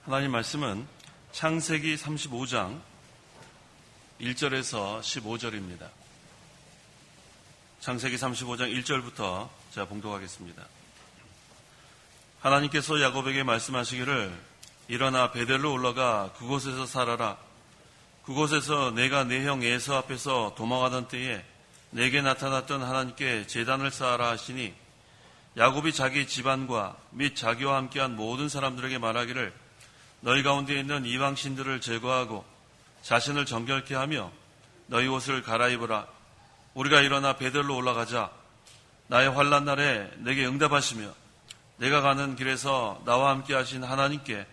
하나님 말씀은 창세기 35장 1절에서 15절입니다. 창세기 35장 1절부터 제가 봉독하겠습니다. 하나님께서 야곱에게 말씀하시기를 일어나 베델로 올라가 그곳에서 살아라. 그곳에서 내가 내 형 에서 앞에서 도망하던 때에 내게 나타났던 하나님께 제단을 쌓아라 하시니 야곱이 자기 집안과 및 자기와 함께한 모든 사람들에게 말하기를 너희 가운데 있는 이방 신들을 제거하고 자신을 정결케 하며 너희 옷을 갈아입으라. 우리가 일어나 베델로 올라가자. 나의 환난 날에 내게 응답하시며 내가 가는 길에서 나와 함께 하신 하나님께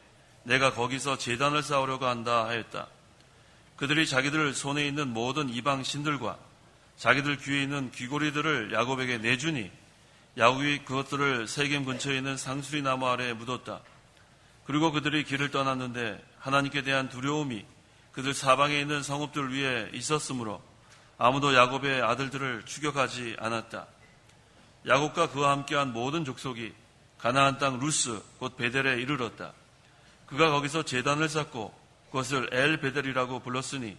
내가 거기서 제단을 쌓으려고 한다 하였다. 그들이 자기들 손에 있는 모든 이방 신들과 자기들 귀에 있는 귀고리들을 야곱에게 내주니 야곱이 그것들을 세겜 근처에 있는 상수리 나무 아래에 묻었다. 그리고 그들이 길을 떠났는데 하나님께 대한 두려움이 그들 사방에 있는 성읍들 위에 있었으므로 아무도 야곱의 아들들을 추격하지 않았다. 야곱과 그와 함께한 모든 족속이 가나안 땅 루스 곧 베델에 이르렀다. 그가 거기서 제단을 쌓고 그것을 엘 베델이라고 불렀으니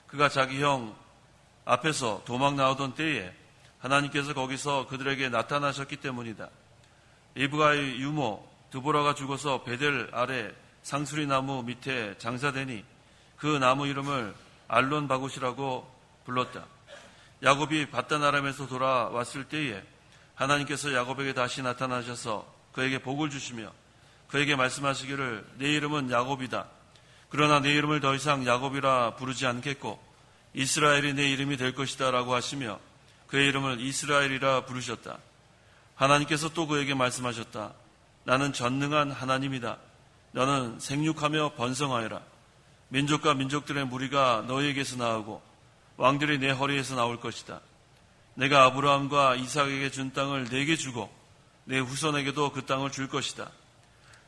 그가 자기 형 앞에서 도망 나오던 때에 하나님께서 거기서 그들에게 나타나셨기 때문이다. 이브가의 유모 드보라가 죽어서 베델 아래 상수리 나무 밑에 장사되니 그 나무 이름을 알론 바굿이라고 불렀다. 야곱이 밧단 아람에서 돌아왔을 때에 하나님께서 야곱에게 다시 나타나셔서 그에게 복을 주시며 그에게 말씀하시기를 내 이름은 야곱이다. 그러나 내 이름을 더 이상 야곱이라 부르지 않겠고 이스라엘이 내 이름이 될 것이다 라고 하시며 그의 이름을 이스라엘이라 부르셨다. 하나님께서 또 그에게 말씀하셨다. 나는 전능한 하나님이다. 너는 생육하며 번성하여라. 민족과 민족들의 무리가 너희에게서 나오고 왕들이 내 허리에서 나올 것이다. 내가 아브라함과 이삭에게 준 땅을 내게 주고 내 후손에게도 그 땅을 줄 것이다.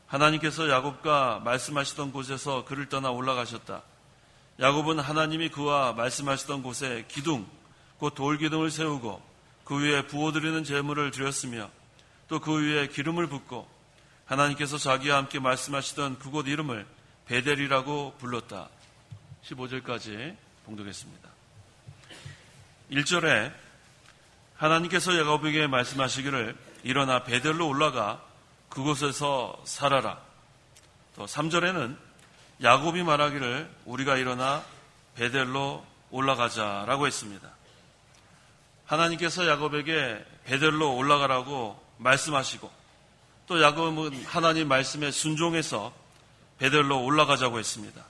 하나님께서 야곱과 말씀하시던 곳에서 그를 떠나 올라가셨다. 야곱은 하나님이 그와 말씀하시던 곳에 기둥, 곧 돌기둥을 세우고 그 위에 부어드리는 제물을 드렸으며 또 그 위에 기름을 붓고 하나님께서 자기와 함께 말씀하시던 그곳 이름을 베델이라고 불렀다. 15절까지 봉독했습니다. 1절에 하나님께서 야곱에게 말씀하시기를 일어나 베델로 올라가 그곳에서 살아라. 또 3절에는 야곱이 말하기를 우리가 일어나 베델로 올라가자라고 했습니다. 하나님께서 야곱에게 베델로 올라가라고 말씀하시고 또 야곱은 하나님 말씀에 순종해서 베델로 올라가자고 했습니다.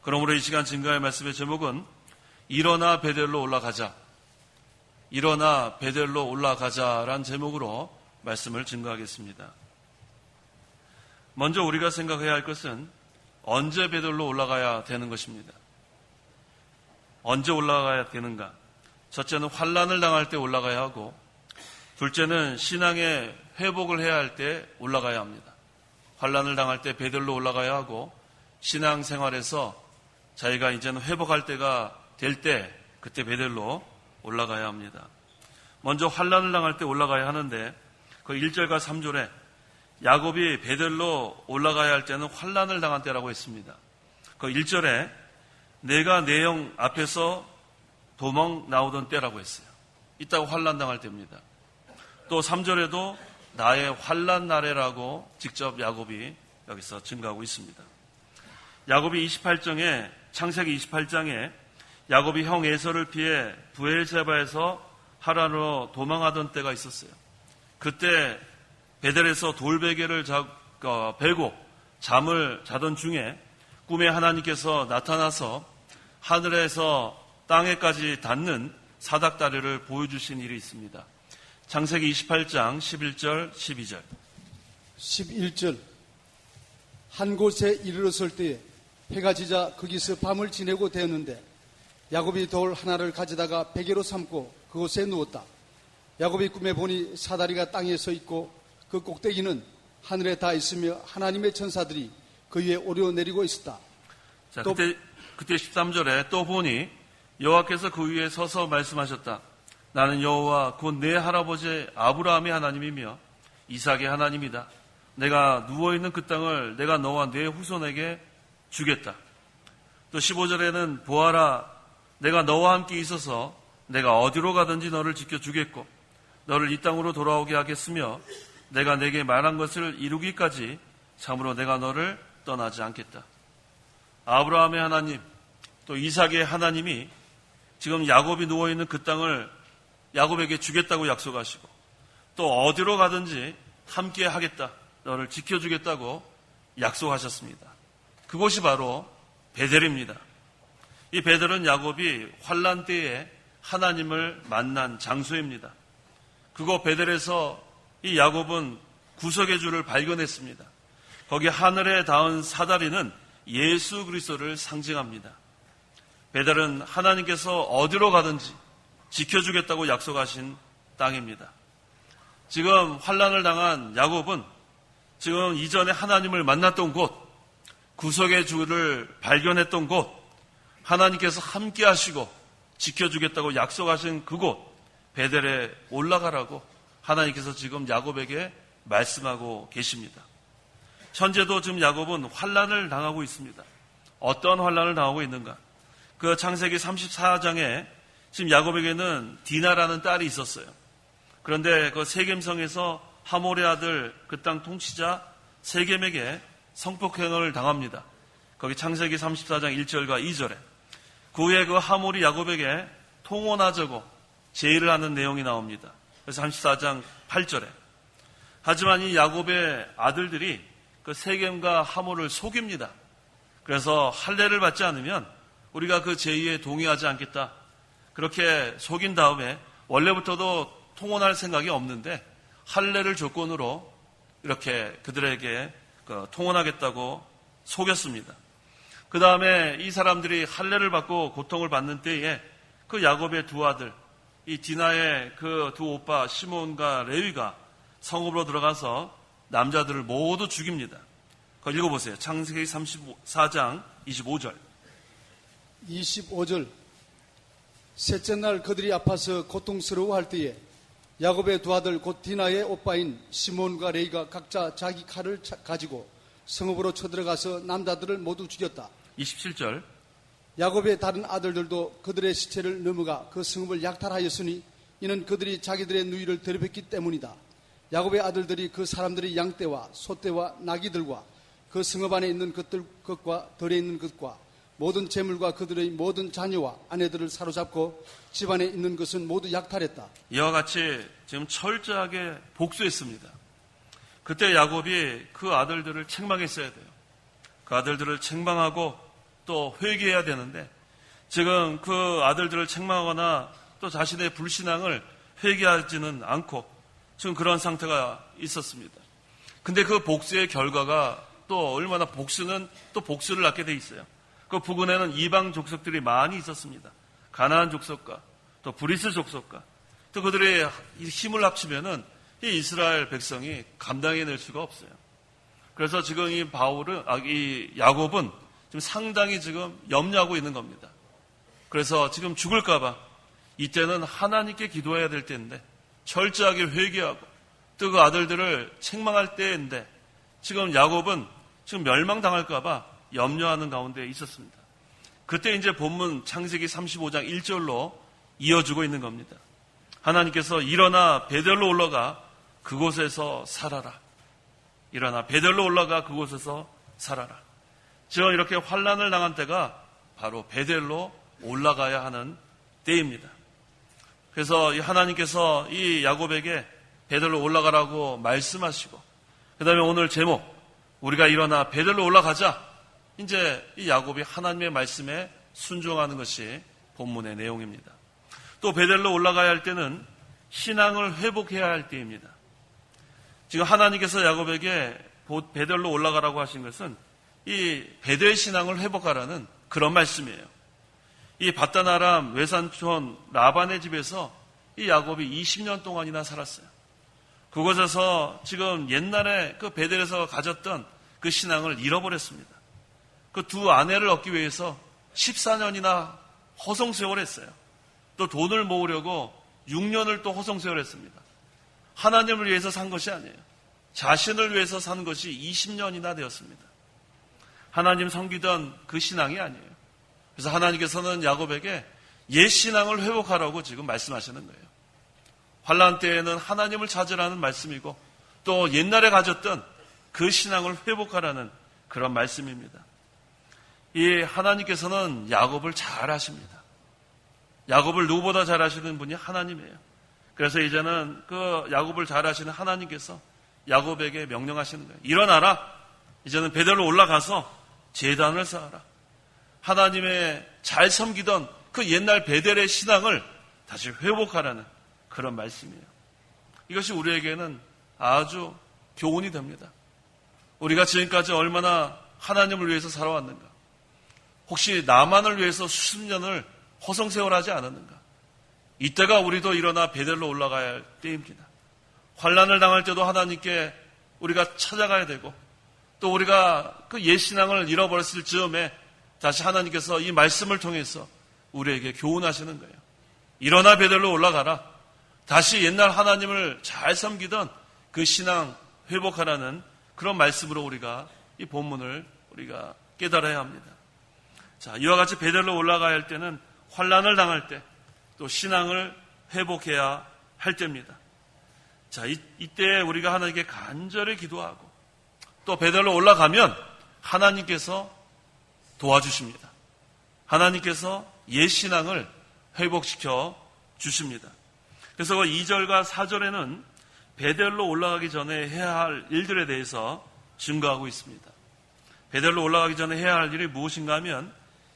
그러므로 이 시간 증거의 말씀의 제목은 일어나 베델로 올라가자. 일어나 베델로 올라가자라는 제목으로 말씀을 증거하겠습니다. 먼저 우리가 생각해야 할 것은 언제 베델로 올라가야 되는 것입니다. 언제 올라가야 되는가? 첫째는 환난을 당할 때 올라가야 하고 둘째는 신앙의 회복을 해야 할 때 올라가야 합니다. 환난을 당할 때 베델로 올라가야 하고 신앙생활에서 자기가 이제는 회복할 때가 될 때 그때 베델로 올라가야 합니다. 먼저 환난을 당할 때 올라가야 하는데 그 1절과 3절에 야곱이 베델로 올라가야 할 때는 환난을 당한 때라고 했습니다. 그 1절에 내가 내 형 앞에서 도망 나오던 때라고 했어요. 이따가 환난 당할 때입니다. 또 3절에도 나의 환난 날에라고 직접 야곱이 여기서 증거하고 있습니다. 야곱이 28장에 창세기 28장에 야곱이 형 에서를 피해 브엘세바에서 하란으로 도망하던 때가 있었어요. 그때 베델에서 돌베개를 베고 잠을 자던 중에 꿈에 하나님께서 나타나서 하늘에서 땅에까지 닿는 사닥다리를 보여주신 일이 있습니다. 창세기 28장 11절 12절 11절 한 곳에 이르렀을 때에 해가 지자 거기서 밤을 지내고 되었는데 야곱이 돌 하나를 가져다가 베개로 삼고 그곳에 누웠다. 야곱이 꿈에 보니 사다리가 땅에 서 있고 그 꼭대기는 하늘에 닿아 있으며 하나님의 천사들이 그 위에 오르내리고 있었다. 자, 그때 13절에 또 보니 여호와께서 그 위에 서서 말씀하셨다. 나는 여호와 곧 내 할아버지 아브라함의 하나님이며 이삭의 하나님이다. 내가 누워있는 그 땅을 내가 너와 네 후손에게 주겠다. 또 15절에는 보아라, 내가 너와 함께 있어서 내가 어디로 가든지 너를 지켜주겠고 너를 이 땅으로 돌아오게 하겠으며 내가 내게 말한 것을 이루기까지 참으로 내가 너를 떠나지 않겠다. 아브라함의 하나님, 또 이삭의 하나님이 지금 야곱이 누워있는 그 땅을 야곱에게 주겠다고 약속하시고 또 어디로 가든지 함께 하겠다, 너를 지켜주겠다고 약속하셨습니다. 그곳이 바로 베델입니다. 이 베델은 야곱이 환난 때에 하나님을 만난 장소입니다. 그곳 베델에서 이 야곱은 구속의 주를 발견했습니다. 거기 하늘에 닿은 사다리는 예수 그리스도를 상징합니다. 베델은 하나님께서 어디로 가든지 지켜주겠다고 약속하신 땅입니다. 지금 환난을 당한 야곱은 지금 이전에 하나님을 만났던 곳, 구속의 주를 발견했던 곳, 하나님께서 함께 하시고 지켜주겠다고 약속하신 그곳 베델에 올라가라고 하나님께서 지금 야곱에게 말씀하고 계십니다. 현재도 지금 야곱은 환난을 당하고 있습니다. 어떤 환난을 당하고 있는가? 그 창세기 34장에 지금 야곱에게는 디나라는 딸이 있었어요. 그런데 그 세겜성에서 하몰의 아들 그 땅 통치자 세겜에게 성폭행을 당합니다. 거기 창세기 34장 1절과 2절에 그 후에 그 하몰이 야곱에게 통혼하자고 제의를 하는 내용이 나옵니다. 그래서 34장 8절에 하지만 이 야곱의 아들들이 그 세겜과 하몰을 속입니다. 그래서 할례를 받지 않으면 우리가 그 제의에 동의하지 않겠다. 그렇게 속인 다음에 원래부터도 통혼할 생각이 없는데 할례를 조건으로 이렇게 그들에게 통혼하겠다고 속였습니다. 그 다음에 이 사람들이 할례를 받고 고통을 받는 때에 그 야곱의 두 아들, 이 디나의 그 두 오빠 시몬과 레위가 성읍으로 들어가서 남자들을 모두 죽입니다. 그거 읽어보세요. 창세기 34장 25절. 25절. 셋째 날 그들이 아파서 고통스러워할 때에 야곱의 두 아들 곧 디나의 오빠인 시몬과 레이가 각자 자기 칼을 가지고 성읍으로 쳐들어가서 남자들을 모두 죽였다. 27절. 야곱의 다른 아들들도 그들의 시체를 넘어가 그 성읍을 약탈하였으니 이는 그들이 자기들의 누이를 더럽혔기 때문이다. 야곱의 아들들이 그 사람들의 양떼와 소떼와 나귀들과 그 성읍 안에 있는 것과 덜에 있는 것과 모든 재물과 그들의 모든 자녀와 아내들을 사로잡고 집안에 있는 것은 모두 약탈했다. 이와 같이 지금 철저하게 복수했습니다. 그때 야곱이 그 아들들을 책망했어야 돼요. 그 아들들을 책망하고 또 회개해야 되는데 지금 그 아들들을 책망하거나 또 자신의 불신앙을 회개하지는 않고 지금 그런 상태가 있었습니다. 근데 그 복수의 결과가 또 얼마나 복수는 또 복수를 낳게 돼 있어요. 그 부근에는 이방 족속들이 많이 있었습니다. 가나안 족속과 또 브리스 족속과 또 그들의 힘을 합치면은 이 이스라엘 백성이 감당해낼 수가 없어요. 그래서 지금 이 야곱은 지금 상당히 지금 염려하고 있는 겁니다. 그래서 지금 죽을까봐 이때는 하나님께 기도해야 될 때인데 철저하게 회개하고 또 그 아들들을 책망할 때인데 지금 야곱은 지금 멸망당할까봐 염려하는 가운데 있었습니다. 그때 이제 본문 창세기 35장 1절로 이어주고 있는 겁니다. 하나님께서 일어나 베델로 올라가 그곳에서 살아라. 일어나 베델로 올라가 그곳에서 살아라. 지금 이렇게 환난을 당한 때가 바로 베델로 올라가야 하는 때입니다. 그래서 하나님께서 이 야곱에게 베델로 올라가라고 말씀하시고 그 다음에 오늘 제목 우리가 일어나 베델로 올라가자. 이제 이 야곱이 하나님의 말씀에 순종하는 것이 본문의 내용입니다. 또 베델로 올라가야 할 때는 신앙을 회복해야 할 때입니다. 지금 하나님께서 야곱에게 베델로 올라가라고 하신 것은 이 베델 신앙을 회복하라는 그런 말씀이에요. 이 바단-아람 외산촌 라반의 집에서 이 야곱이 20년 동안이나 살았어요. 그곳에서 지금 옛날에 그 베델에서 가졌던 그 신앙을 잃어버렸습니다. 그 두 아내를 얻기 위해서 14년이나 허송세월을 했어요. 또 돈을 모으려고 6년을 또 허송세월을 했습니다. 하나님을 위해서 산 것이 아니에요. 자신을 위해서 산 것이 20년이나 되었습니다. 하나님 섬기던 그 신앙이 아니에요. 그래서 하나님께서는 야곱에게 옛 신앙을 회복하라고 지금 말씀하시는 거예요. 환난 때에는 하나님을 찾으라는 말씀이고 또 옛날에 가졌던 그 신앙을 회복하라는 그런 말씀입니다. 이 하나님께서는 야곱을 잘 아십니다. 야곱을 누구보다 잘 아시는 분이 하나님이에요. 그래서 이제는 그 야곱을 잘 아시는 하나님께서 야곱에게 명령하시는 거예요. 일어나라. 이제는 베델로 올라가서 제단을 쌓아라. 하나님의 잘 섬기던 그 옛날 베델의 신앙을 다시 회복하라는 그런 말씀이에요. 이것이 우리에게는 아주 교훈이 됩니다. 우리가 지금까지 얼마나 하나님을 위해서 살아왔는가? 혹시 나만을 위해서 수십 년을 허송세월하지 않았는가? 이때가 우리도 일어나 베델로 올라가야 할 때입니다. 환난을 당할 때도 하나님께 우리가 찾아가야 되고 또 우리가 그 옛 신앙을 잃어버렸을 즈음에 다시 하나님께서 이 말씀을 통해서 우리에게 교훈하시는 거예요. 일어나 베델로 올라가라. 다시 옛날 하나님을 잘 섬기던 그 신앙 회복하라는 그런 말씀으로 우리가 이 본문을 우리가 깨달아야 합니다. 자, 이와 같이 베델로 올라가야 할 때는 환난을 당할 때 또 신앙을 회복해야 할 때입니다. 자, 이때 우리가 하나님께 간절히 기도하고 또 베델로 올라가면 하나님께서 도와주십니다. 하나님께서 옛 신앙을 회복시켜 주십니다. 그래서 2절과 4절에는 베델로 올라가기 전에 해야 할 일들에 대해서 증거하고 있습니다. 베델로 올라가기 전에 해야 할 일이 무엇인가 하면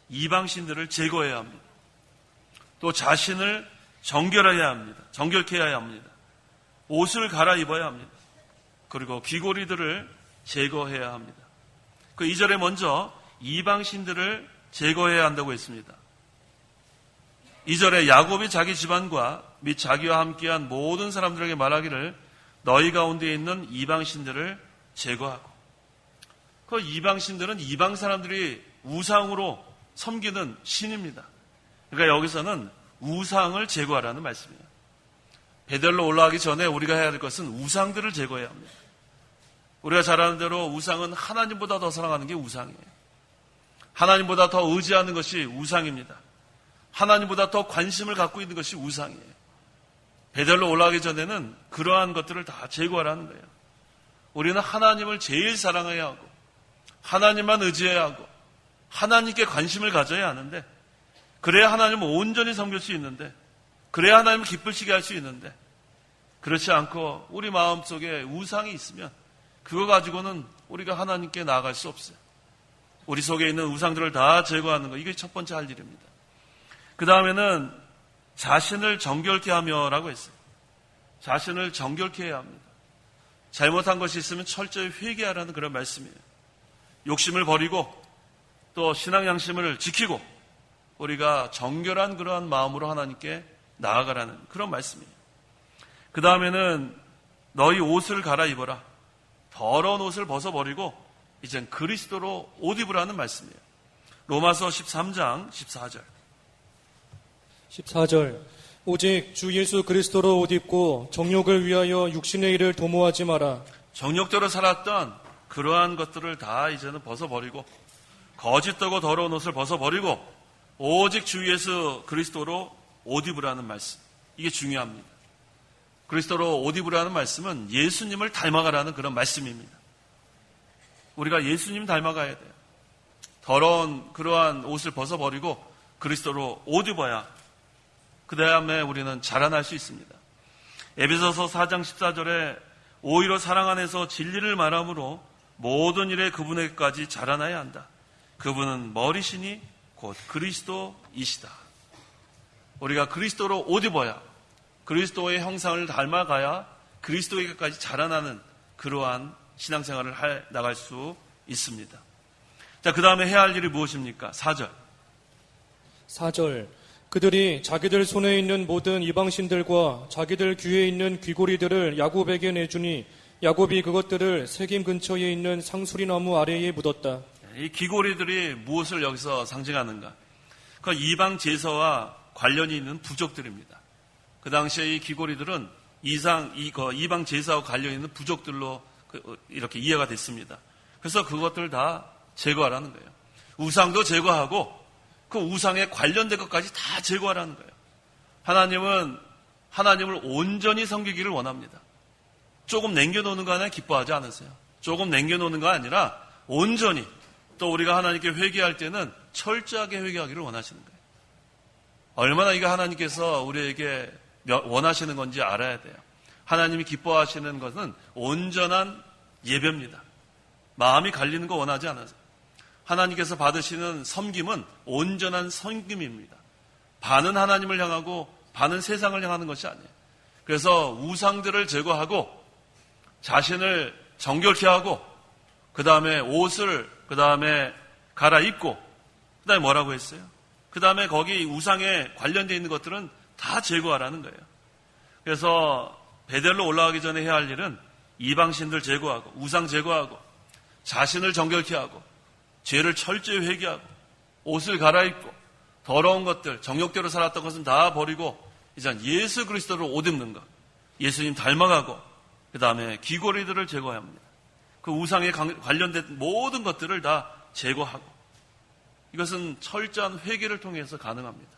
이방신들을 제거해야 합니다. 또 자신을 정결해야 합니다. 정결케 해야 합니다. 옷을 갈아입어야 합니다. 그리고 귀고리들을 제거해야 합니다. 그 2절에 먼저 이방신들을 제거해야 한다고 했습니다. 2절에 야곱이 자기 집안과 및 자기와 함께한 모든 사람들에게 말하기를 너희 가운데 있는 이방신들을 제거하고, 그 이방신들은 이방 사람들이 우상으로 섬기는 신입니다. 그러니까 여기서는 우상을 제거하라는 말씀이에요. 베델로 올라가기 전에 우리가 해야 할 것은 우상들을 제거해야 합니다. 우리가 잘 아는 대로 우상은 하나님보다 더 사랑하는 게 우상이에요. 하나님보다 더 의지하는 것이 우상입니다. 하나님보다 더 관심을 갖고 있는 것이 우상이에요. 베델로 올라가기 전에는 그러한 것들을 다 제거하라는 거예요. 우리는 하나님을 제일 사랑해야 하고 하나님만 의지해야 하고 하나님께 관심을 가져야 하는데, 그래야 하나님을 온전히 섬길 수 있는데, 그래야 하나님을 기쁘시게 할 수 있는데, 그렇지 않고 우리 마음속에 우상이 있으면 그거 가지고는 우리가 하나님께 나아갈 수 없어요. 우리 속에 있는 우상들을 다 제거하는 거, 이게 첫 번째 할 일입니다. 그 다음에는 자신을 정결케 하며라고 했어요. 자신을 정결케 해야 합니다. 잘못한 것이 있으면 철저히 회개하라는 그런 말씀이에요. 욕심을 버리고 또 신앙 양심을 지키고 우리가 정결한 그러한 마음으로 하나님께 나아가라는 그런 말씀이에요. 그 다음에는 너희 옷을 갈아입어라. 더러운 옷을 벗어버리고 이젠 그리스도로 옷 입으라는 말씀이에요. 로마서 13장 14절. 14절. 오직 주 예수 그리스도로 옷 입고 정욕을 위하여 육신의 일을 도모하지 마라. 정욕대로 살았던 그러한 것들을 다 이제는 벗어버리고 거짓되고 더러운 옷을 벗어버리고 오직 주 예수 그리스도로 옷 입으라는 말씀. 이게 중요합니다. 그리스도로 옷 입으라는 말씀은 예수님을 닮아가라는 그런 말씀입니다. 우리가 예수님 닮아가야 돼요. 더러운 그러한 옷을 벗어버리고 그리스도로 옷 입어야 그 다음에 우리는 자라날 수 있습니다. 에베소서 4장 14절에 오히려 사랑 안에서 진리를 말함으로 모든 일에 그분에게까지 자라나야 한다. 그분은 머리시니 곧 그리스도이시다. 우리가 그리스도로 옷 입어야, 그리스도의 형상을 닮아가야 그리스도에게까지 자라나는 그러한 신앙생활을 나갈 수 있습니다. 자, 그 다음에 해야 할 일이 무엇입니까? 4절. 4절. 그들이 자기들 손에 있는 모든 이방신들과 자기들 귀에 있는 귀고리들을 야곱에게 내주니 야곱이 그것들을 세겜 근처에 있는 상수리나무 아래에 묻었다. 이 귀고리들이 무엇을 여기서 상징하는가? 그 이방 제사와 관련이 있는 부족들입니다. 그 당시에 이 귀고리들은 이방 제사와 관련 있는 부족들로 이렇게 이해가 됐습니다. 그래서 그것들 다 제거하라는 거예요. 우상도 제거하고 그 우상에 관련된 것까지 다 제거하라는 거예요. 하나님은 하나님을 온전히 섬기기를 원합니다. 조금 남겨놓는 거 하나 기뻐하지 않으세요? 조금 남겨놓는 거 아니라 온전히, 또 우리가 하나님께 회개할 때는 철저하게 회개하기를 원하시는 거예요. 얼마나 이거 하나님께서 우리에게 원하시는 건지 알아야 돼요. 하나님이 기뻐하시는 것은 온전한 예배입니다. 마음이 갈리는 거 원하지 않아서. 하나님께서 받으시는 섬김은 온전한 섬김입니다. 반은 하나님을 향하고 반은 세상을 향하는 것이 아니에요. 그래서 우상들을 제거하고 자신을 정결케 하고 그 다음에 옷을 그 다음에 갈아입고 그 다음에 뭐라고 했어요? 그 다음에 거기 우상에 관련되어 있는 것들은 다 제거하라는 거예요. 그래서 베델로 올라가기 전에 해야 할 일은 이방신들 제거하고 우상 제거하고 자신을 정결케 하고 죄를 철저히 회개하고 옷을 갈아입고 더러운 것들, 정욕대로 살았던 것은 다 버리고 이제 예수 그리스도를 옷 입는 것, 예수님 닮아가고 그 다음에 귀고리들을 제거해야 합니다. 그 우상에 관련된 모든 것들을 다 제거하고 이것은 철저한 회개를 통해서 가능합니다.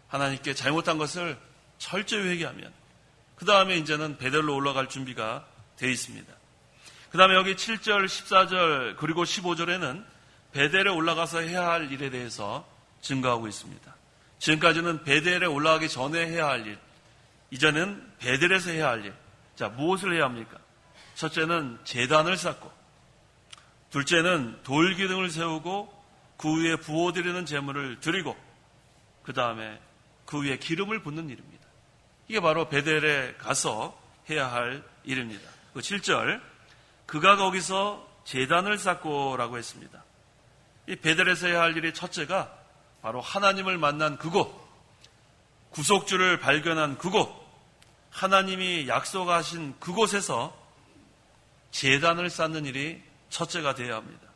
하나님께 잘못한 것을 철저히 회개하면 그 다음에 이제는 베델로 올라갈 준비가 되어 있습니다. 그 다음에 여기 7절, 14절 그리고 15절에는 베델에 올라가서 해야 할 일에 대해서 증거하고 있습니다. 지금까지는 베델에 올라가기 전에 해야 할 일, 이제는 베델에서 해야 할 일. 자, 무엇을 해야 합니까? 첫째는 제단을 쌓고, 둘째는 돌기둥을 세우고 그 위에 부어드리는 제물을 드리고 그 다음에 그 위에 기름을 붓는 일입니다. 이게 바로 베델에 가서 해야 할 일입니다. 그 7절, 그가 거기서 제단을 쌓고라고 했습니다. 이 베델에서 해야 할 일의 첫째가 바로 하나님을 만난 그곳, 구속주를 발견한 그곳, 하나님이 약속하신 그곳에서 제단을 쌓는 일이 첫째가 되어야 합니다.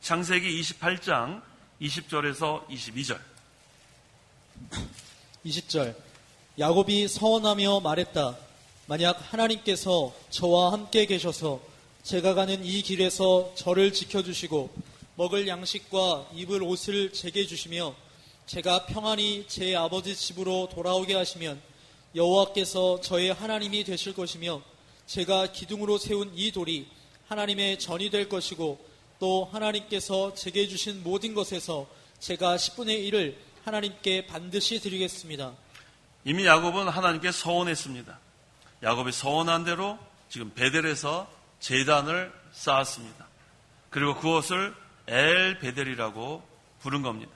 창세기 28장 20절에서 22절. 20절. 야곱이 서원하며 말했다. 만약 하나님께서 저와 함께 계셔서 제가 가는 이 길에서 저를 지켜주시고 먹을 양식과 입을 옷을 제게 주시며 제가 평안히 제 아버지 집으로 돌아오게 하시면 여호와께서 저의 하나님이 되실 것이며 제가 기둥으로 세운 이 돌이 하나님의 전이 될 것이고 또 하나님께서 제게 주신 모든 것에서 제가 10분의 1을 하나님께 반드시 드리겠습니다. 이미 야곱은 하나님께 서원했습니다. 야곱이 서원한 대로 지금 베델에서 제단을 쌓았습니다. 그리고 그것을 엘 베델이라고 부른 겁니다.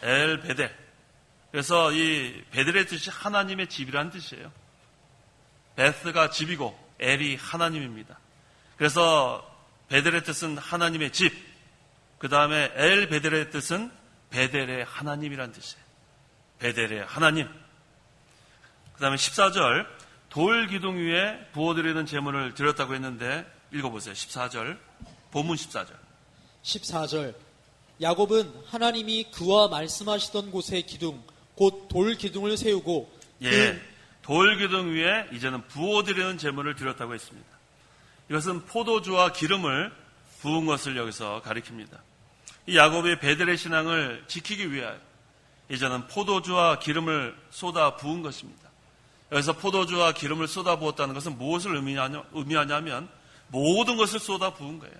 엘 베델. 그래서 이 베델의 뜻이 하나님의 집이라는 뜻이에요. 베스가 집이고 엘이 하나님입니다. 그래서 베델의 뜻은 하나님의 집, 그 다음에 엘 베델의 뜻은 베델의 하나님이라는 뜻이에요. 베델의 하나님. 그 다음에 14절, 돌 기둥 위에 부어드리는 제물을 드렸다고 했는데 읽어보세요. 14절, 본문 14절. 14절. 야곱은 하나님이 그와 말씀하시던 곳의 기둥, 곧 돌 기둥을 세우고 돌 기둥 위에 이제는 부어드리는 제물을 드렸다고 했습니다. 이것은 포도주와 기름을 부은 것을 여기서 가리킵니다. 이 야곱의 베델의 신앙을 지키기 위하여 이제는 포도주와 기름을 쏟아 부은 것입니다. 여기서 포도주와 기름을 쏟아 부었다는 것은 무엇을 의미하냐면 모든 것을 쏟아 부은 거예요.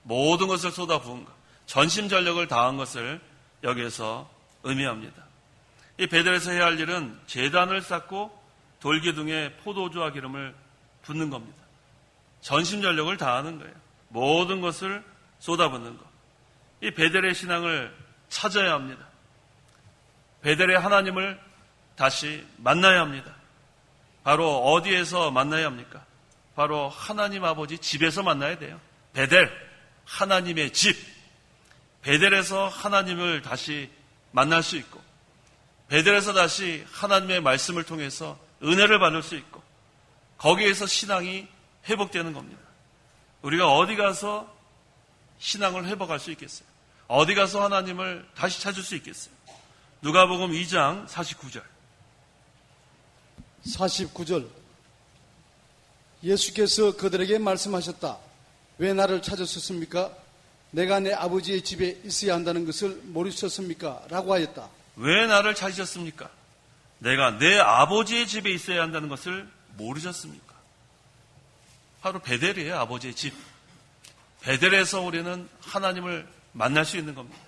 모든 것을 쏟아 부은 것. 전심전력을 다한 것을 여기에서 의미합니다. 이 베델에서 해야 할 일은 제단을 쌓고 돌기둥에 포도주와 기름을 붓는 겁니다. 전심전력을 다하는 거예요. 모든 것을 쏟아붓는 것. 이 베델의 신앙을 찾아야 합니다. 베델의 하나님을 다시 만나야 합니다. 바로 어디에서 만나야 합니까? 바로 하나님 아버지 집에서 만나야 돼요. 베델, 하나님의 집. 베델에서 하나님을 다시 만날 수 있고 베델에서 다시 하나님의 말씀을 통해서 은혜를 받을 수 있고 거기에서 신앙이 회복되는 겁니다. 우리가 어디 가서 신앙을 회복할 수 있겠어요? 어디 가서 하나님을 다시 찾을 수 있겠어요? 누가복음 2장 49절. 49절. 예수께서 그들에게 말씀하셨다. 왜 나를 찾으셨습니까? 내가 내 아버지의 집에 있어야 한다는 것을 모르셨습니까? 라고 하였다. 왜 나를 찾으셨습니까? 내가 내 아버지의 집에 있어야 한다는 것을 모르셨습니까? 바로 베델이에요. 아버지의 집. 베델에서 우리는 하나님을 만날 수 있는 겁니다.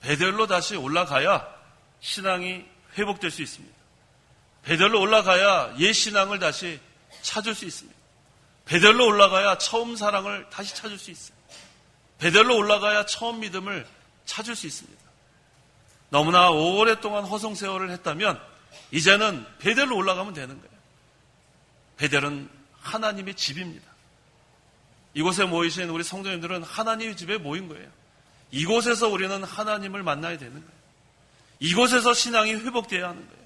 베델로 다시 올라가야 신앙이 회복될 수 있습니다. 베델로 올라가야 옛 신앙을 다시 찾을 수 있습니다. 베델로 올라가야 처음 사랑을 다시 찾을 수 있어요. 베델로 올라가야 처음 믿음을 찾을 수 있습니다. 너무나 오랫동안 허송세월을 했다면 이제는 베델로 올라가면 되는 거예요. 베델은 하나님의 집입니다. 이곳에 모이신 우리 성도님들은 하나님의 집에 모인 거예요. 이곳에서 우리는 하나님을 만나야 되는 거예요. 이곳에서 신앙이 회복되어야 하는 거예요.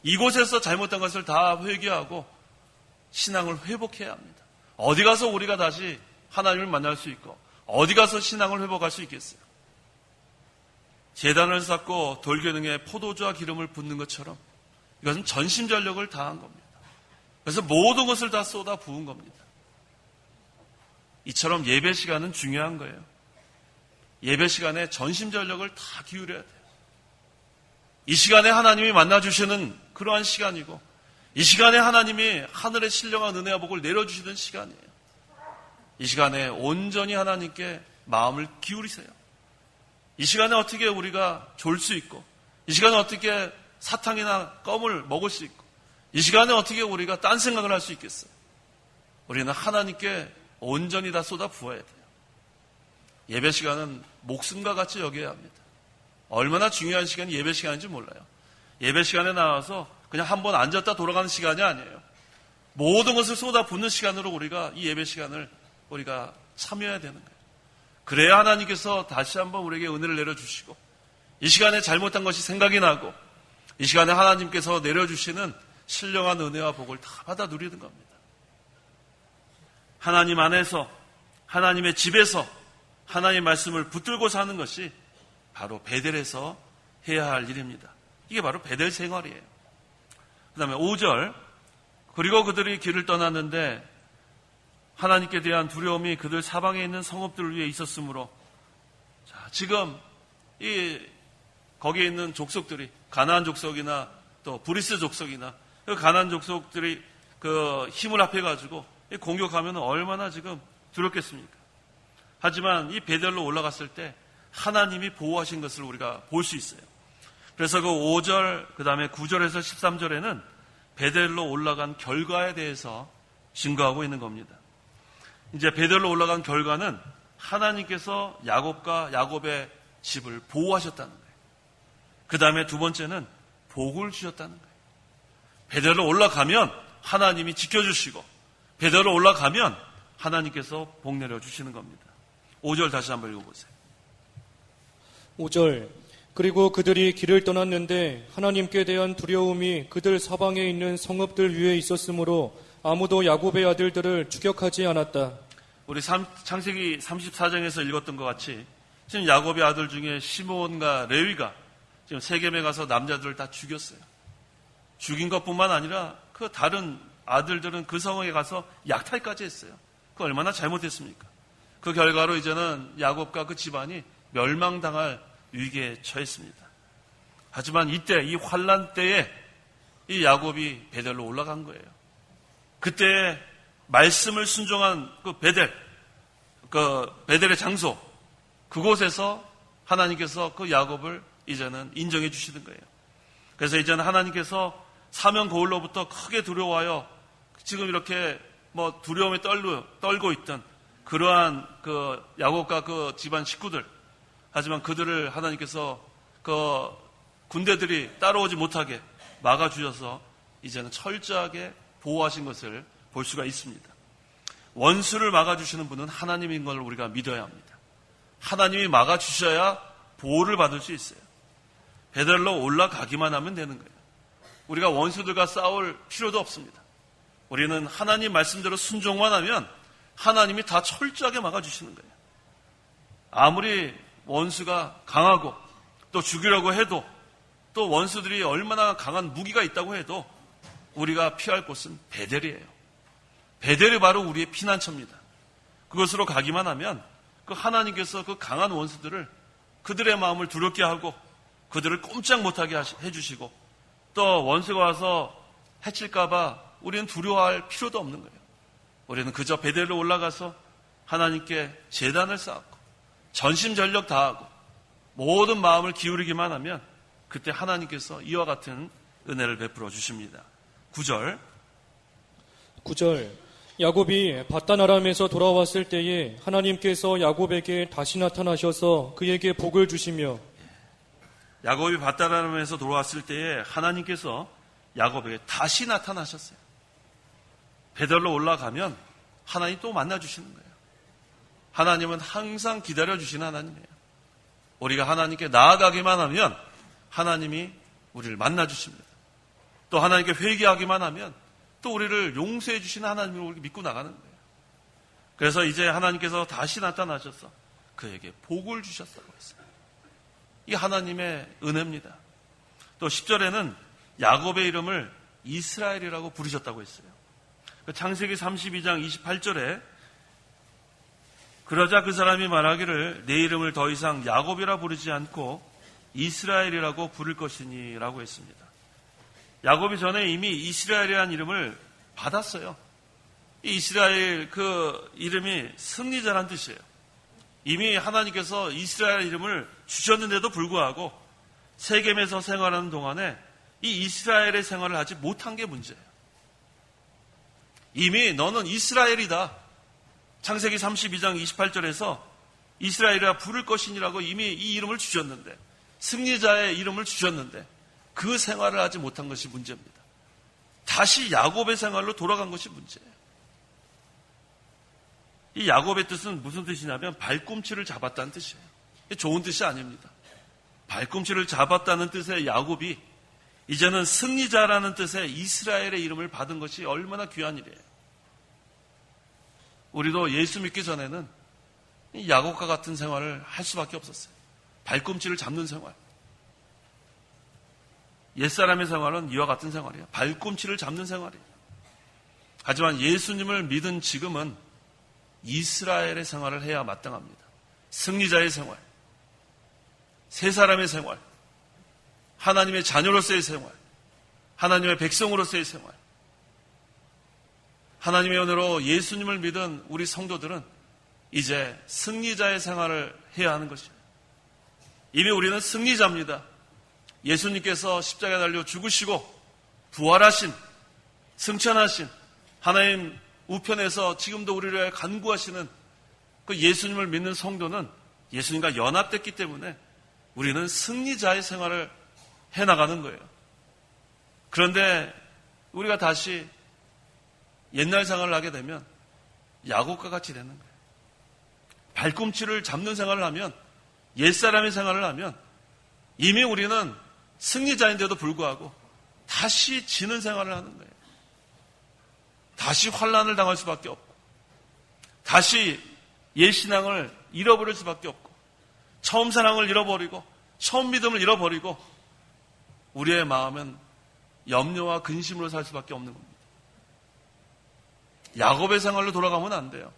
이곳에서 잘못된 것을 다 회개하고 신앙을 회복해야 합니다. 어디 가서 우리가 다시 하나님을 만날 수 있고 어디 가서 신앙을 회복할 수 있겠어요? 제단을 쌓고 돌기둥에 포도주와 기름을 붓는 것처럼 이것은 전심전력을 다한 겁니다. 그래서 모든 것을 다 쏟아 부은 겁니다. 이처럼 예배 시간은 중요한 거예요. 예배 시간에 전심전력을 다 기울여야 돼요. 이 시간에 하나님이 만나주시는 그러한 시간이고 이 시간에 하나님이 하늘의 신령한 은혜와 복을 내려주시는 시간이에요. 이 시간에 온전히 하나님께 마음을 기울이세요. 이 시간에 어떻게 우리가 졸 수 있고 이 시간에 어떻게 사탕이나 껌을 먹을 수 있고 이 시간에 어떻게 우리가 딴 생각을 할 수 있겠어요? 우리는 하나님께 온전히 다 쏟아 부어야 돼요. 예배 시간은 목숨과 같이 여겨야 합니다. 얼마나 중요한 시간이 예배 시간인지 몰라요. 예배 시간에 나와서 그냥 한번 앉았다 돌아가는 시간이 아니에요. 모든 것을 쏟아 붓는 시간으로 우리가 이 예배 시간을 우리가 참여해야 되는 거예요. 그래야 하나님께서 다시 한번 우리에게 은혜를 내려주시고 이 시간에 잘못한 것이 생각이 나고 이 시간에 하나님께서 내려주시는 신령한 은혜와 복을 다 받아 누리는 겁니다. 하나님 안에서 하나님의 집에서 하나님의 말씀을 붙들고 사는 것이 바로 베델에서 해야 할 일입니다. 이게 바로 베델 생활이에요. 그 다음에 5절 그리고 그들이 길을 떠났는데 하나님께 대한 두려움이 그들 사방에 있는 성읍들을 위해 있었으므로 자, 지금 거기에 있는 족속들이 가나안 족속이나 또 브리스 족속이나 그 가나안 족속들이 그 힘을 합해가지고 공격하면 얼마나 지금 두렵겠습니까? 하지만 이 베델로 올라갔을 때 하나님이 보호하신 것을 우리가 볼 수 있어요. 그래서 그 5절 그 다음에 9절에서 13절에는 베델로 올라간 결과에 대해서 증거하고 있는 겁니다. 이제 베델로 올라간 결과는 하나님께서 야곱과 야곱의 집을 보호하셨다는 거예요. 그 다음에 두 번째는 복을 주셨다는 거예요. 베델로 올라가면 하나님이 지켜주시고 베델로 올라가면 하나님께서 복 내려주시는 겁니다. 5절 다시 한번 읽어보세요. 5절 그리고 그들이 길을 떠났는데 하나님께 대한 두려움이 그들 사방에 있는 성읍들 위에 있었으므로 아무도 야곱의 아들들을 추격하지 않았다. 우리 창세기 34장에서 읽었던 것 같이 지금 야곱의 아들 중에 시므온과 레위가 지금 세겜에 가서 남자들을 다 죽였어요. 죽인 것뿐만 아니라 그 다른 아들들은 그 성에 가서 약탈까지 했어요. 그 얼마나 잘못했습니까? 그 결과로 이제는 야곱과 그 집안이 멸망당할 위기에 처했습니다. 하지만 이때 이 환난 때에 이 야곱이 베델로 올라간 거예요. 그때 말씀을 순종한 그 베델의 장소 그곳에서 하나님께서 그 야곱을 이제는 인정해 주시는 거예요. 그래서 이제는 하나님께서 사면 거울로부터 크게 두려워하여 지금 이렇게 두려움에 떨고 있던 그러한 그 야곱과 그 집안 식구들 하지만 그들을 하나님께서 그 군대들이 따라오지 못하게 막아주셔서 이제는 철저하게 보호하신 것을 볼 수가 있습니다. 원수를 막아주시는 분은 하나님인 걸 우리가 믿어야 합니다. 하나님이 막아주셔야 보호를 받을 수 있어요. 베델로 올라가기만 하면 되는 거예요. 우리가 원수들과 싸울 필요도 없습니다. 우리는 하나님 말씀대로 순종만 하면 하나님이 다 철저하게 막아주시는 거예요. 아무리 원수가 강하고 또 죽이려고 해도 또 원수들이 얼마나 강한 무기가 있다고 해도 우리가 피할 곳은 베델이에요. 베델이 바로 우리의 피난처입니다. 그것으로 가기만 하면 그 하나님께서 그 강한 원수들을 그들의 마음을 두렵게 하고 그들을 꼼짝 못하게 해주시고 또 원수가 와서 해칠까봐 우리는 두려워할 필요도 없는 거예요. 우리는 그저 베델로 올라가서 하나님께 제단을 쌓고 전심전력 다하고 모든 마음을 기울이기만 하면 그때 하나님께서 이와 같은 은혜를 베풀어 주십니다. 9절 9절 야곱이 밧단 아람에서 돌아왔을 때에 하나님께서 야곱에게 다시 나타나셔서 그에게 복을 주시며 야곱이 밧단 아람에서 돌아왔을 때에 하나님께서 야곱에게 다시 나타나셨어요. 베델로 올라가면 하나님 또 만나주시는 거예요. 하나님은 항상 기다려주시는 하나님이에요. 우리가 하나님께 나아가기만 하면 하나님이 우리를 만나주십니다. 또 하나님께 회개하기만 하면 또 우리를 용서해 주시는 하나님을 우리가 믿고 나가는 거예요. 그래서 이제 하나님께서 다시 나타나셔서 그에게 복을 주셨다고 했어요. 이게 하나님의 은혜입니다. 또 10절에는 야곱의 이름을 이스라엘이라고 부르셨다고 했어요. 창세기 32장 28절에 그러자 그 사람이 말하기를 내 이름을 더 이상 야곱이라 부르지 않고 이스라엘이라고 부를 것이니 라고 했습니다. 야곱이 전에 이미 이스라엘이라는 이름을 받았어요. 이 이스라엘 그 이름이 승리자란 뜻이에요. 이미 하나님께서 이스라엘 이름을 주셨는데도 불구하고 세겜에서 생활하는 동안에 이 이스라엘의 생활을 하지 못한 게 문제예요. 이미 너는 이스라엘이다. 창세기 32장 28절에서 이스라엘이라 부를 것이니라고 이미 이 이름을 주셨는데 승리자의 이름을 주셨는데 그 생활을 하지 못한 것이 문제입니다. 다시 야곱의 생활로 돌아간 것이 문제예요. 이 야곱의 뜻은 무슨 뜻이냐면 발꿈치를 잡았다는 뜻이에요. 좋은 뜻이 아닙니다. 발꿈치를 잡았다는 뜻의 야곱이 이제는 승리자라는 뜻의 이스라엘의 이름을 받은 것이 얼마나 귀한 일이에요. 우리도 예수 믿기 전에는 이 야곱과 같은 생활을 할 수밖에 없었어요. 발꿈치를 잡는 생활. 옛사람의 생활은 이와 같은 생활이에요. 발꿈치를 잡는 생활이에요. 하지만 예수님을 믿은 지금은 이스라엘의 생활을 해야 마땅합니다. 승리자의 생활, 세 사람의 생활, 하나님의 자녀로서의 생활, 하나님의 백성으로서의 생활. 하나님의 은혜로 예수님을 믿은 우리 성도들은 이제 승리자의 생활을 해야 하는 것이에요. 이미 우리는 승리자입니다. 예수님께서 십자가에 달려 죽으시고 부활하신, 승천하신 하나님 우편에서 지금도 우리를 위해 간구하시는 그 예수님을 믿는 성도는 예수님과 연합됐기 때문에 우리는 승리자의 생활을 해나가는 거예요. 그런데 우리가 다시 옛날 생활을 하게 되면 야곱과 같이 되는 거예요. 발꿈치를 잡는 생활을 하면, 옛사람의 생활을 하면 이미 우리는 승리자인데도 불구하고 다시 지는 생활을 하는 거예요. 다시 환난을 당할 수밖에 없고, 다시 옛 신앙을 잃어버릴 수밖에 없고, 처음 사랑을 잃어버리고, 처음 믿음을 잃어버리고, 우리의 마음은 염려와 근심으로 살 수밖에 없는 겁니다. 야곱의 생활로 돌아가면 안 돼요.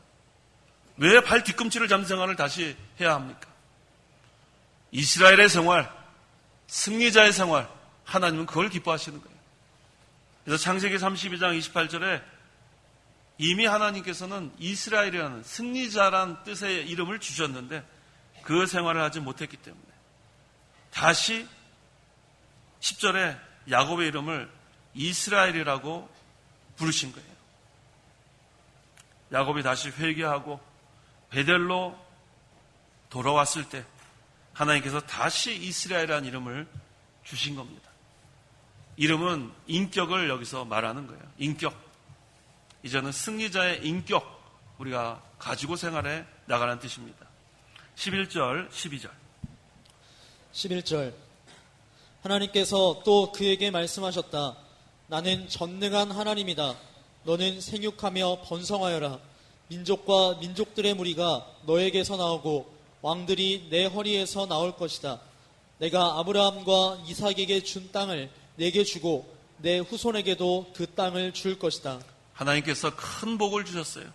왜 발 뒤꿈치를 잡는 생활을 다시 해야 합니까? 이스라엘의 생활, 승리자의 생활, 하나님은 그걸 기뻐하시는 거예요. 그래서 창세기 32장 28절에 이미 하나님께서는 이스라엘이라는 승리자란 뜻의 이름을 주셨는데 그 생활을 하지 못했기 때문에 다시 10절에 야곱의 이름을 이스라엘이라고 부르신 거예요. 야곱이 다시 회개하고 베델로 돌아왔을 때 하나님께서 다시 이스라엘이라는 이름을 주신 겁니다. 이름은 인격을 여기서 말하는 거예요. 인격. 이제는 승리자의 인격 우리가 가지고 생활해 나가는 뜻입니다. 11절, 12절. 11절 하나님께서 또 그에게 말씀하셨다. 나는 전능한 하나님이다. 너는 생육하며 번성하여라. 민족과 민족들의 무리가 너에게서 나오고 왕들이 내 허리에서 나올 것이다. 내가 아브라함과 이삭에게 준 땅을 내게 주고 내 후손에게도 그 땅을 줄 것이다. 하나님께서 큰 복을 주셨어요.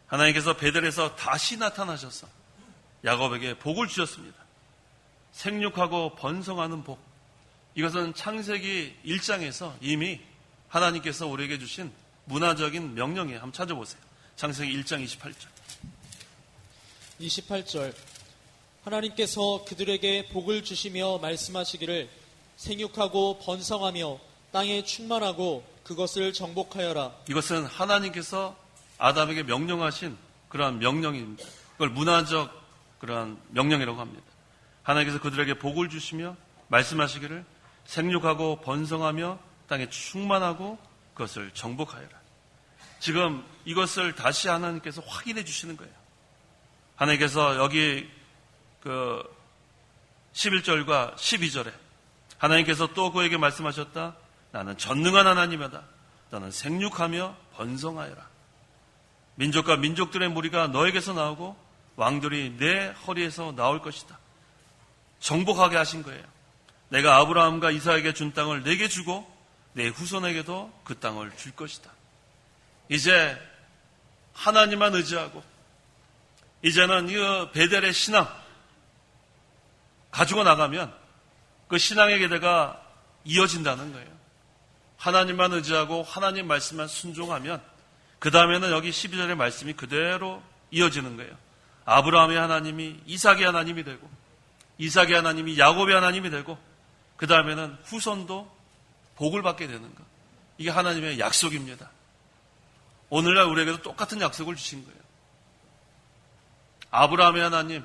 하나님께서 베델에서 다시 나타나셔서 야곱에게 복을 주셨습니다. 생육하고 번성하는 복. 이것은 창세기 1장에서 이미 하나님께서 우리에게 주신 문화적인 명령이에요. 한번 찾아보세요. 창세기 1장 28절. 28절. 하나님께서 그들에게 복을 주시며 말씀하시기를 생육하고 번성하며 땅에 충만하고 그것을 정복하여라. 이것은 하나님께서 아담에게 명령하신 그러한 명령입니다. 그걸 문화적 그러한 명령이라고 합니다. 하나님께서 그들에게 복을 주시며 말씀하시기를 생육하고 번성하며 땅에 충만하고 그것을 정복하여라. 지금 이것을 다시 하나님께서 확인해 주시는 거예요. 하나님께서 여기 11절과 12절에 하나님께서 또 그에게 말씀하셨다. 나는 전능한 하나님이다. 너는 생육하며 번성하여라. 민족과 민족들의 무리가 너에게서 나오고 왕들이 내 허리에서 나올 것이다. 정복하게 하신 거예요. 내가 아브라함과 이삭에게 준 땅을 내게 주고 내 후손에게도 그 땅을 줄 것이다. 이제 하나님만 의지하고 이제는 이 베델의 신앙 가지고 나가면 그 신앙의 계대가 이어진다는 거예요. 하나님만 의지하고 하나님 말씀만 순종하면 그 다음에는 여기 12절의 말씀이 그대로 이어지는 거예요. 아브라함의 하나님이 이삭의 하나님이 되고 이삭의 하나님이 야곱의 하나님이 되고 그 다음에는 후손도 복을 받게 되는 것. 이게 하나님의 약속입니다. 오늘날 우리에게도 똑같은 약속을 주신 거예요. 아브라함의 하나님,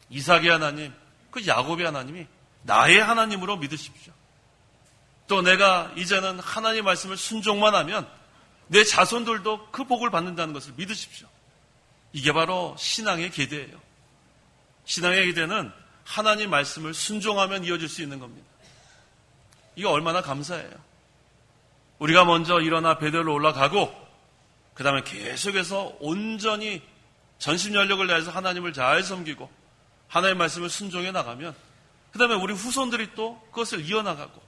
이삭의 하나님, 그 야곱의 하나님이 나의 하나님으로 믿으십시오. 또 내가 이제는 하나님의 말씀을 순종만 하면 내 자손들도 그 복을 받는다는 것을 믿으십시오. 이게 바로 신앙의 계대예요. 신앙의 계대는 하나님 말씀을 순종하면 이어질 수 있는 겁니다. 이거 얼마나 감사해요. 우리가 먼저 일어나 베델로 올라가고 그 다음에 계속해서 온전히 전심연력을 다해서 하나님을 잘 섬기고 하나님의 말씀을 순종해 나가면 그 다음에 우리 후손들이 또 그것을 이어나가고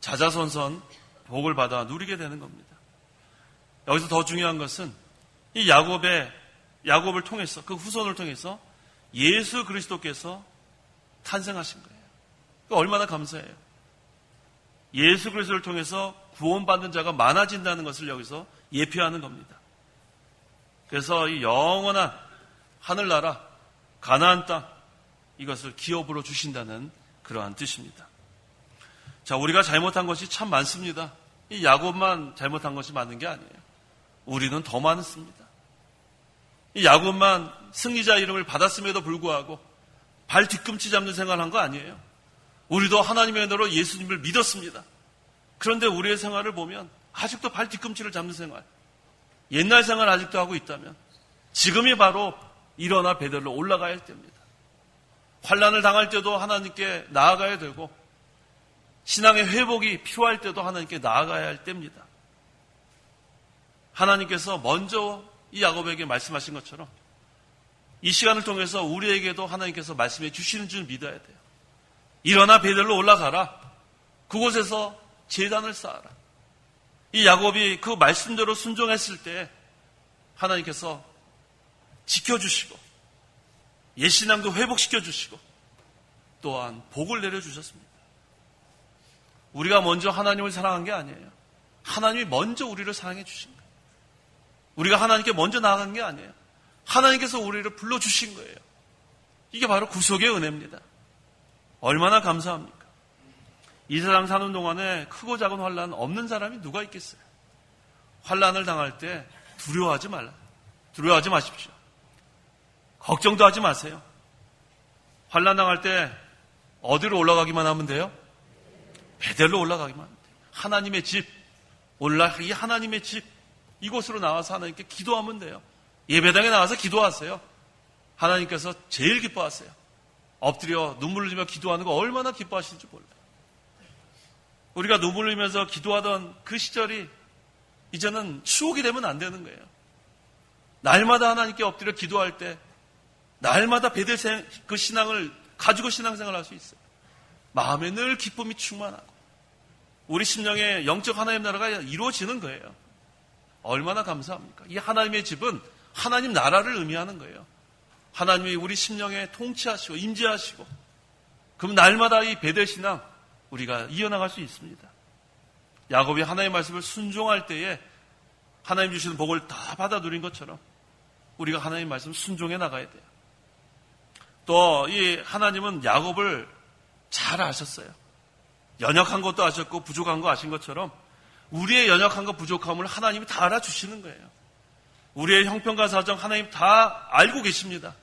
자자손손 복을 받아 누리게 되는 겁니다. 여기서 더 중요한 것은 이 야곱을 통해서 그 후손을 통해서 예수 그리스도께서 탄생하신 거예요. 얼마나 감사해요. 예수 그리스도를 통해서 구원받는 자가 많아진다는 것을 여기서 예표하는 겁니다. 그래서 이 영원한 하늘나라 가나안 땅 이것을 기업으로 주신다는 그러한 뜻입니다. 자, 우리가 잘못한 것이 참 많습니다. 이 야곱만 잘못한 것이 많은 게 아니에요. 우리는 더 많습니다. 이 야곱만 승리자 이름을 받았음에도 불구하고 발 뒤꿈치 잡는 생활한 거 아니에요. 우리도 하나님의 은혜로 예수님을 믿었습니다. 그런데 우리의 생활을 보면 아직도 발 뒤꿈치를 잡는 생활, 옛날 생활 아직도 하고 있다면 지금이 바로 일어나 베델로 올라가야 할 때입니다. 환난을 당할 때도 하나님께 나아가야 되고 신앙의 회복이 필요할 때도 하나님께 나아가야 할 때입니다. 하나님께서 먼저 이 야곱에게 말씀하신 것처럼 이 시간을 통해서 우리에게도 하나님께서 말씀해 주시는 줄 믿어야 돼요. 일어나 베델로 올라가라. 그곳에서 제단을 쌓아라. 이 야곱이 그 말씀대로 순종했을 때 하나님께서 지켜주시고 옛신앙도 회복시켜주시고 또한 복을 내려주셨습니다. 우리가 먼저 하나님을 사랑한 게 아니에요. 하나님이 먼저 우리를 사랑해 주신 거예요. 우리가 하나님께 먼저 나아간 게 아니에요. 하나님께서 우리를 불러주신 거예요. 이게 바로 구속의 은혜입니다. 얼마나 감사합니까? 이 세상 사는 동안에 크고 작은 환난 없는 사람이 누가 있겠어요? 환난을 당할 때 두려워하지 말라. 두려워하지 마십시오. 걱정도 하지 마세요. 환난 당할 때 어디로 올라가기만 하면 돼요? 베델로 올라가기만 하면 돼요. 하나님의 집, 이 하나님의 집, 이곳으로 나와서 하나님께 기도하면 돼요. 예배당에 나와서 기도하세요. 하나님께서 제일 기뻐하세요. 엎드려 눈물 흘리며 기도하는 거 얼마나 기뻐하시는지 몰라요. 우리가 눈물 흘리면서 기도하던 그 시절이 이제는 추억이 되면 안 되는 거예요. 날마다 하나님께 엎드려 기도할 때 날마다 베델 그 신앙을 가지고 신앙생활을 할 수 있어요. 마음에 늘 기쁨이 충만하고 우리 심령의 영적 하나님 나라가 이루어지는 거예요. 얼마나 감사합니까? 이 하나님의 집은 하나님 나라를 의미하는 거예요. 하나님이 우리 심령에 통치하시고 임재하시고, 그럼 날마다 이 베델 신앙 우리가 이어나갈 수 있습니다. 야곱이 하나님의 말씀을 순종할 때에 하나님 주시는 복을 다 받아 누린 것처럼 우리가 하나님의 말씀 순종해 나가야 돼요. 또 이 하나님은 야곱을 잘 아셨어요. 연약한 것도 아셨고 부족한 거 아신 것처럼 우리의 연약한 것 부족함을 하나님이 다 알아주시는 거예요. 우리의 형편과 사정 하나님 다 알고 계십니다.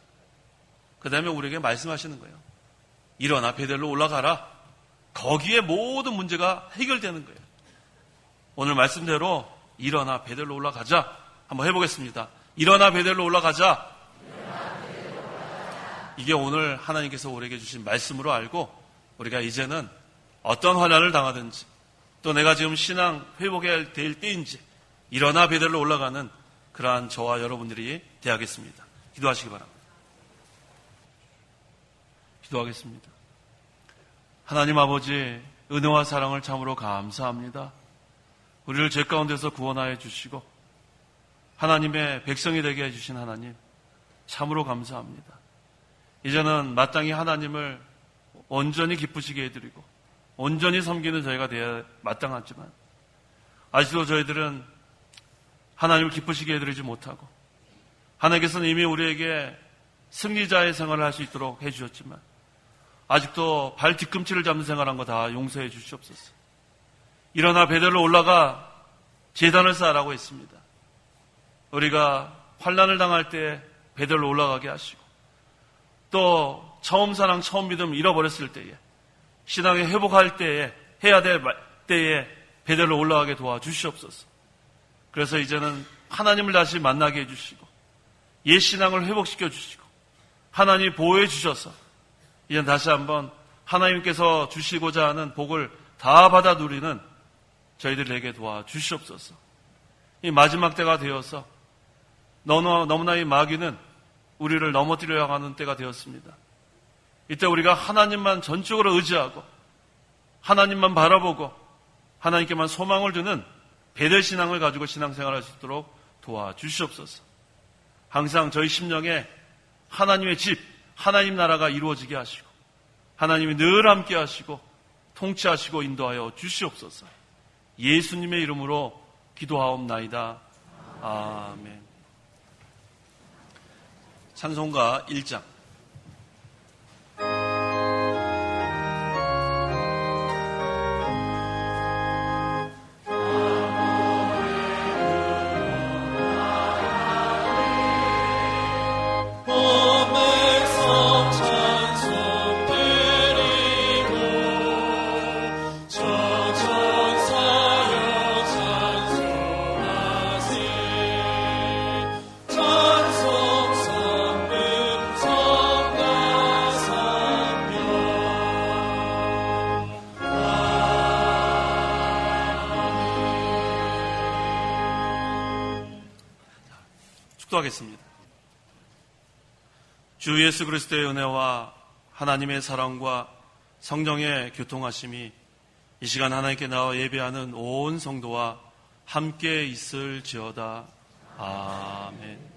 그 다음에 우리에게 말씀하시는 거예요. 일어나 베델로 올라가라. 거기에 모든 문제가 해결되는 거예요. 오늘 말씀대로 일어나 베델로 올라가자. 한번 해보겠습니다. 일어나 베델로 올라가자. 이게 오늘 하나님께서 우리에게 주신 말씀으로 알고 우리가 이제는 어떤 환난을 당하든지 또 내가 지금 신앙 회복해야 될 때인지 일어나 베델로 올라가는 그러한 저와 여러분들이 되어야겠습니다. 기도하시기 바랍니다. 기도하겠습니다. 하나님 아버지, 은혜와 사랑을 참으로 감사합니다. 우리를 죄 가운데서 구원하여 주시고 하나님의 백성이 되게 해주신 하나님, 참으로 감사합니다. 이제는 마땅히 하나님을 온전히 기쁘시게 해드리고 온전히 섬기는 저희가 되어야 마땅하지만 아직도 저희들은 하나님을 기쁘시게 해드리지 못하고, 하나님께서는 이미 우리에게 승리자의 생활을 할 수 있도록 해주셨지만 아직도 발 뒤꿈치를 잡는 생활한 거 다 용서해 주시옵소서. 일어나 베델로 올라가 제단을 쌓으라고 했습니다. 우리가 환난을 당할 때 베델로 올라가게 하시고, 또 처음 사랑 처음 믿음 잃어버렸을 때에 신앙에 회복할 때에 해야 될 때에 베델로 올라가게 도와주시옵소서. 그래서 이제는 하나님을 다시 만나게 해주시고 옛 신앙을 회복시켜 주시고 하나님이 보호해 주셔서 이제 다시 한번 하나님께서 주시고자 하는 복을 다 받아 누리는 저희들에게 도와주시옵소서. 이 마지막 때가 되어서 너무나 이 마귀는 우리를 넘어뜨려야 하는 때가 되었습니다. 이때 우리가 하나님만 전적으로 의지하고 하나님만 바라보고 하나님께만 소망을 두는 베델 신앙을 가지고 신앙생활할 수 있도록 도와주시옵소서. 항상 저희 심령에 하나님의 집, 하나님 나라가 이루어지게 하시고 하나님이 늘 함께 하시고 통치하시고 인도하여 주시옵소서. 예수님의 이름으로 기도하옵나이다. 아멘. 찬송가 1장. 축도하겠습니다. 주 예수 그리스도의 은혜와 하나님의 사랑과 성령의 교통하심이 이 시간 하나님께 나와 예배하는 온 성도와 함께 있을지어다. 아멘.